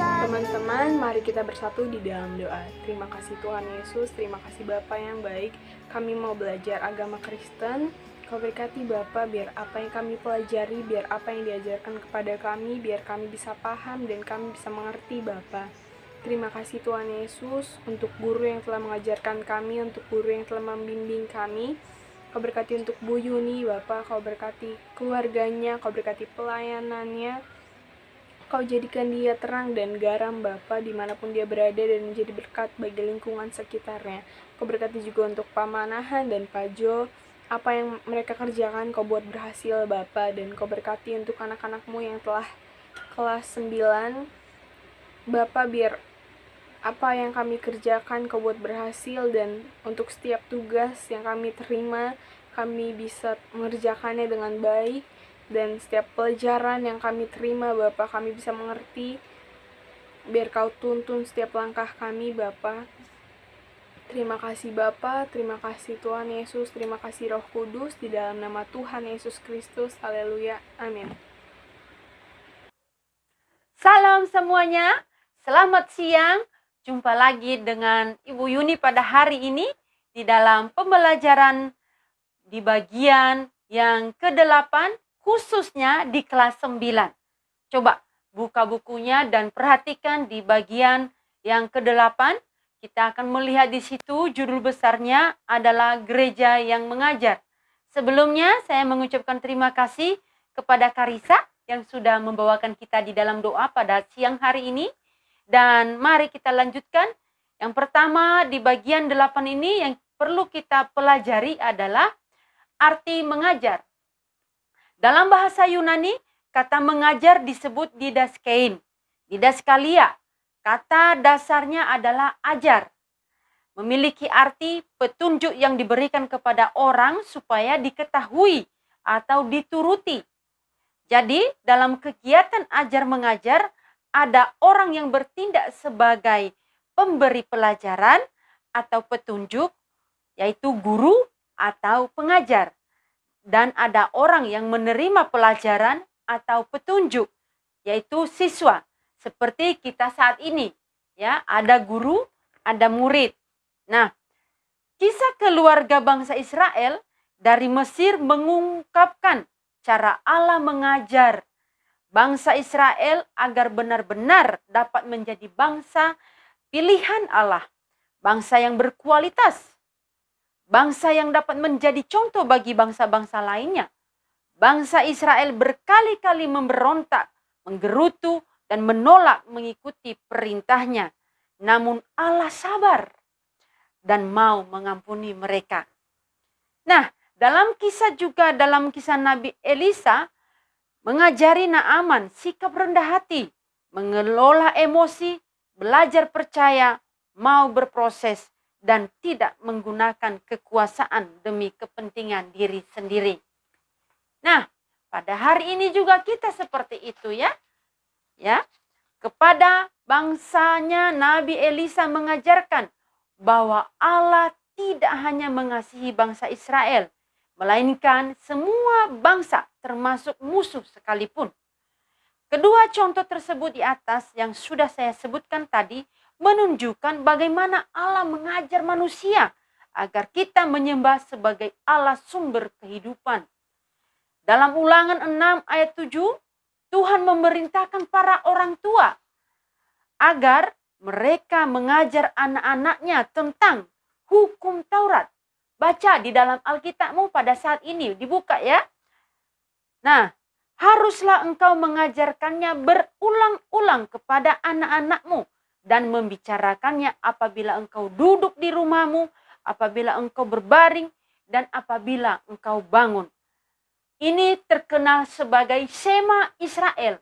Teman-teman, mari kita bersatu di dalam doa. Terima kasih Tuhan Yesus, terima kasih Bapa yang baik. Kami mau belajar agama Kristen. Kau berkati Bapa, biar apa yang kami pelajari, biar apa yang diajarkan kepada kami, biar kami bisa paham dan kami bisa mengerti Bapa. Terima kasih Tuhan Yesus untuk guru yang telah mengajarkan kami, untuk guru yang telah membimbing kami. Kau berkati untuk Bu Yuni Bapa, kau berkati keluarganya, kau berkati pelayanannya. Kau jadikan dia terang dan garam Bapa dimanapun dia berada dan menjadi berkat bagi lingkungan sekitarnya. Kau berkati juga untuk Pak Manahan dan Pak Jo. Apa yang mereka kerjakan kau buat berhasil Bapa, dan kau berkati untuk anak-anakmu yang telah kelas 9. Bapa, biar apa yang kami kerjakan kau buat berhasil, dan untuk setiap tugas yang kami terima kami bisa mengerjakannya dengan baik. Dan setiap pelajaran yang kami terima Bapa, kami bisa mengerti. Biar kau tuntun setiap langkah kami Bapa. Terima kasih Bapa, terima kasih Tuhan Yesus, terima kasih Roh Kudus, di dalam nama Tuhan Yesus Kristus. Haleluya, amin. Salam semuanya, selamat siang. Jumpa lagi dengan Ibu Yuni pada hari ini di dalam pembelajaran di bagian yang ke-8, khususnya di kelas 9. Coba buka bukunya dan perhatikan di bagian yang ke-8. Kita akan melihat di situ judul besarnya adalah Gereja yang Mengajar. Sebelumnya saya mengucapkan terima kasih kepada Karisa yang sudah membawakan kita di dalam doa pada siang hari ini. Dan mari kita lanjutkan. Yang pertama di bagian 8 ini yang perlu kita pelajari adalah arti mengajar. Dalam bahasa Yunani, kata mengajar disebut didaskein. Didaskalia, kata dasarnya adalah ajar. Memiliki arti petunjuk yang diberikan kepada orang supaya diketahui atau dituruti. Jadi, dalam kegiatan ajar mengajar, ada orang yang bertindak sebagai pemberi pelajaran atau petunjuk, yaitu guru atau pengajar. Dan ada orang yang menerima pelajaran atau petunjuk, yaitu siswa. Seperti kita saat ini, ya, ada guru, ada murid. Nah, kisah keluarga bangsa Israel dari Mesir mengungkapkan cara Allah mengajar bangsa Israel agar benar-benar dapat menjadi bangsa pilihan Allah, bangsa yang berkualitas, bangsa yang dapat menjadi contoh bagi bangsa-bangsa lainnya. Bangsa Israel berkali-kali memberontak, menggerutu, dan menolak mengikuti perintahnya. Namun Allah sabar dan mau mengampuni mereka. Nah, dalam kisah Nabi Elisa, mengajari Naaman sikap rendah hati, mengelola emosi, belajar percaya, mau berproses, dan tidak menggunakan kekuasaan demi kepentingan diri sendiri. Nah, pada hari ini juga kita seperti itu ya. Kepada bangsanya Nabi Elisa mengajarkan bahwa Allah tidak hanya mengasihi bangsa Israel, melainkan semua bangsa termasuk musuh sekalipun. Kedua contoh tersebut di atas yang sudah saya sebutkan tadi menunjukkan bagaimana Allah mengajar manusia agar kita menyembah sebagai Allah sumber kehidupan. Dalam Ulangan 6 ayat 7, Tuhan memerintahkan para orang tua agar mereka mengajar anak-anaknya tentang hukum Taurat. Baca di dalam Alkitabmu pada saat ini, dibuka ya. Nah, haruslah engkau mengajarkannya berulang-ulang kepada anak-anakmu dan membicarakannya apabila engkau duduk di rumahmu, apabila engkau berbaring, dan apabila engkau bangun. Ini terkenal sebagai Shema Israel.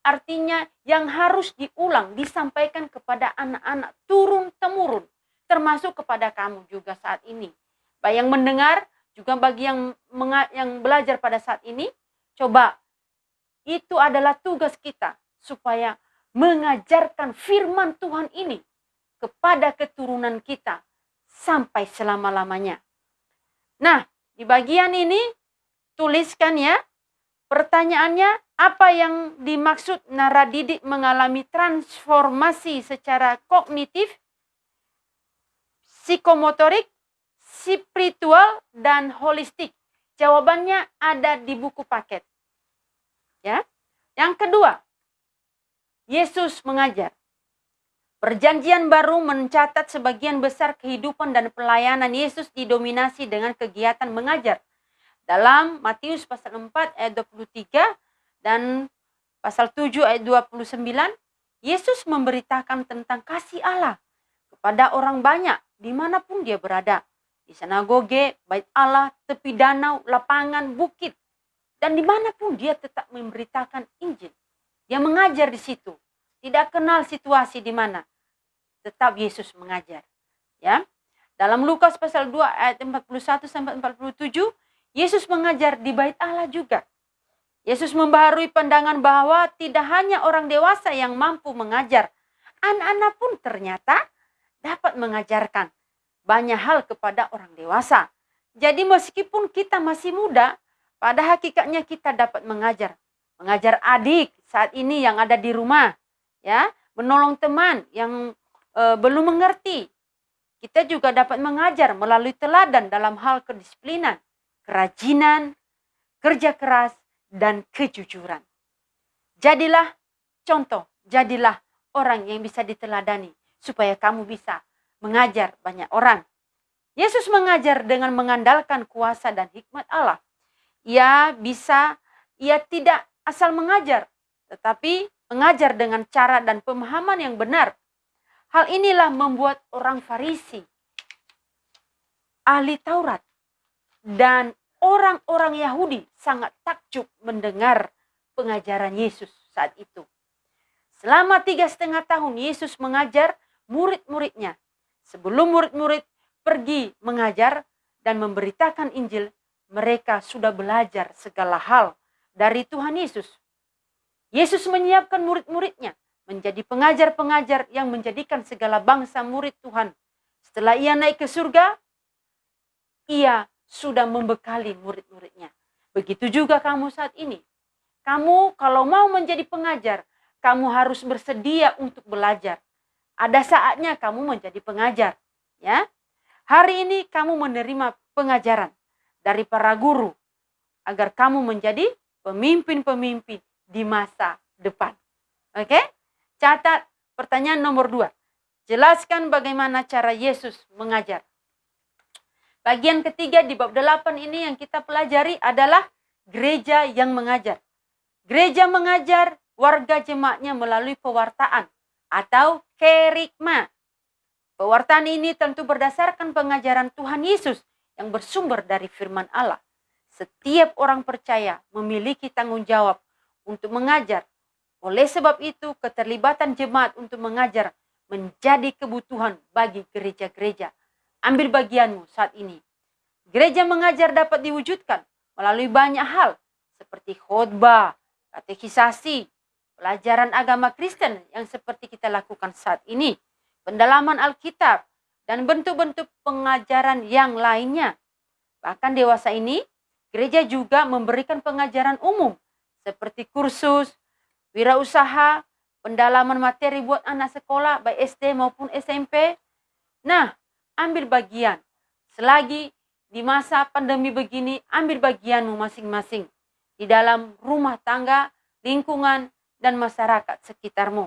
Artinya yang harus diulang, disampaikan kepada anak-anak turun-temurun. Termasuk kepada kamu juga saat ini. Baik yang mendengar, juga bagi yang belajar pada saat ini. Coba, itu adalah tugas kita. Supaya mengajarkan firman Tuhan ini kepada keturunan kita sampai selama-lamanya. Nah, di bagian ini tuliskan ya, pertanyaannya, Apa yang dimaksud naradidik mengalami transformasi secara kognitif, psikomotorik, spiritual, dan holistik? Jawabannya ada di buku paket. Ya. Yang kedua, Yesus mengajar. Perjanjian baru mencatat sebagian besar kehidupan dan pelayanan Yesus didominasi dengan kegiatan mengajar. Dalam Matius pasal 4 ayat 23 dan pasal 7 ayat 29, Yesus memberitakan tentang kasih Allah kepada orang banyak dimanapun dia berada. Di sinagoge, bait Allah, tepi danau, lapangan, bukit. Dan dimanapun dia tetap memberitakan Injil. Dia mengajar di situ. Tidak kenal situasi di mana. Tetap Yesus mengajar. Ya. Dalam Lukas pasal 2 ayat 41 sampai 47, Yesus mengajar di bait Allah juga. Yesus membaharui pandangan bahwa tidak hanya orang dewasa yang mampu mengajar. Anak-anak pun ternyata dapat mengajarkan banyak hal kepada orang dewasa. Jadi meskipun kita masih muda, pada hakikatnya kita dapat mengajar. Mengajar adik saat ini yang ada di rumah. Ya, menolong teman yang belum mengerti. Kita juga dapat mengajar melalui teladan dalam hal kedisiplinan, kerajinan, kerja keras, dan kejujuran. Jadilah contoh, jadilah orang yang bisa diteladani supaya kamu bisa mengajar banyak orang. Yesus mengajar dengan mengandalkan kuasa dan hikmat Allah. Ia tidak asal mengajar, tetapi mengajar dengan cara dan pemahaman yang benar. Hal inilah membuat orang Farisi, ahli Taurat, dan orang-orang Yahudi sangat takjub mendengar pengajaran Yesus saat itu. Selama 3,5 tahun Yesus mengajar murid-muridnya. Sebelum murid-murid pergi mengajar dan memberitakan Injil, mereka sudah belajar segala hal dari Tuhan Yesus. Yesus menyiapkan murid-muridnya menjadi pengajar-pengajar yang menjadikan segala bangsa murid Tuhan. Setelah ia naik ke surga, ia sudah membekali murid-muridnya. Begitu juga kamu saat ini. Kamu kalau mau menjadi pengajar, kamu harus bersedia untuk belajar. Ada saatnya kamu menjadi pengajar. Ya, hari ini kamu menerima pengajaran dari para guru agar kamu menjadi pemimpin-pemimpin di masa depan. Oke? Catat pertanyaan nomor 2. Jelaskan bagaimana cara Yesus mengajar. Bagian ketiga di bab 8 ini yang kita pelajari adalah gereja yang mengajar. Gereja mengajar warga jemaatnya melalui pewartaan atau kerigma. Pewartaan ini tentu berdasarkan pengajaran Tuhan Yesus yang bersumber dari firman Allah. Setiap orang percaya memiliki tanggung jawab untuk mengajar. Oleh sebab itu, keterlibatan jemaat untuk mengajar menjadi kebutuhan bagi gereja-gereja. Ambil bagianmu saat ini. Gereja mengajar dapat diwujudkan melalui banyak hal seperti khotbah, katekisasi, pelajaran agama Kristen yang seperti kita lakukan saat ini, pendalaman Alkitab, dan bentuk-bentuk pengajaran yang lainnya. Bahkan dewasa ini, gereja juga memberikan pengajaran umum seperti kursus, wirausaha, pendalaman materi buat anak sekolah baik SD maupun SMP. Nah, ambil bagian. Selagi di masa pandemi begini, ambil bagianmu masing-masing di dalam rumah tangga, lingkungan, dan masyarakat sekitarmu.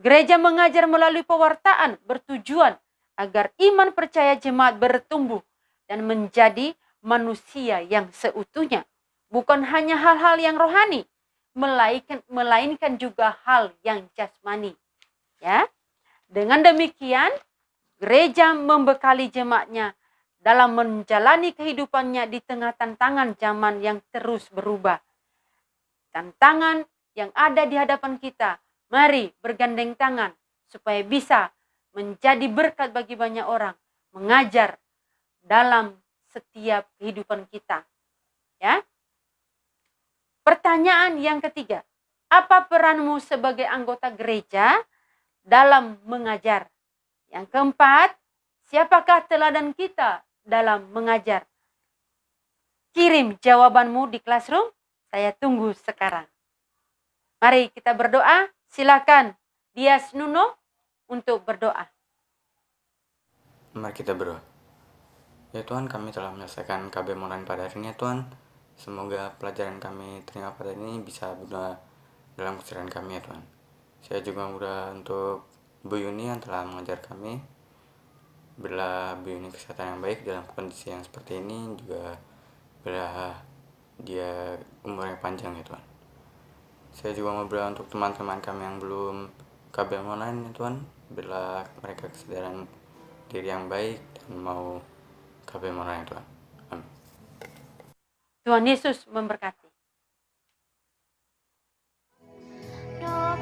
Gereja mengajar melalui pewartaan bertujuan agar iman percaya jemaat bertumbuh dan menjadi manusia yang seutuhnya. Bukan hanya hal-hal yang rohani, melainkan juga hal yang jasmani. Ya. Dengan demikian, gereja membekali jemaatnya dalam menjalani kehidupannya di tengah tantangan zaman yang terus berubah. Tantangan yang ada di hadapan kita, mari bergandeng tangan supaya bisa menjadi berkat bagi banyak orang, mengajar dalam setiap kehidupan kita. Ya. Pertanyaan yang ketiga, apa peranmu sebagai anggota gereja dalam mengajar? Yang keempat, siapakah teladan kita dalam mengajar? Kirim jawabanmu di Classroom, saya tunggu sekarang. Mari kita berdoa. Silakan Dias Nuno untuk berdoa. Mari kita berdoa. Ya Tuhan, kami telah menyelesaikan KB online pada hari ini ya Tuhan. Semoga pelajaran kami terima pada hari ini bisa berguna dalam keseharian kami ya Tuhan. Saya juga berdoa untuk Bu Yuni yang telah mengajar kami. Bila Bu Yuni kesehatan yang baik dalam kondisi yang seperti ini, juga bila dia umur yang panjang ya Tuhan. Saya juga mau berdoa untuk teman-teman kami yang belum KB online ya Tuhan. Bila mereka kesadaran diri yang baik dan mau KB online ya Tuhan. Amin. Tuhan Yesus memberkati. No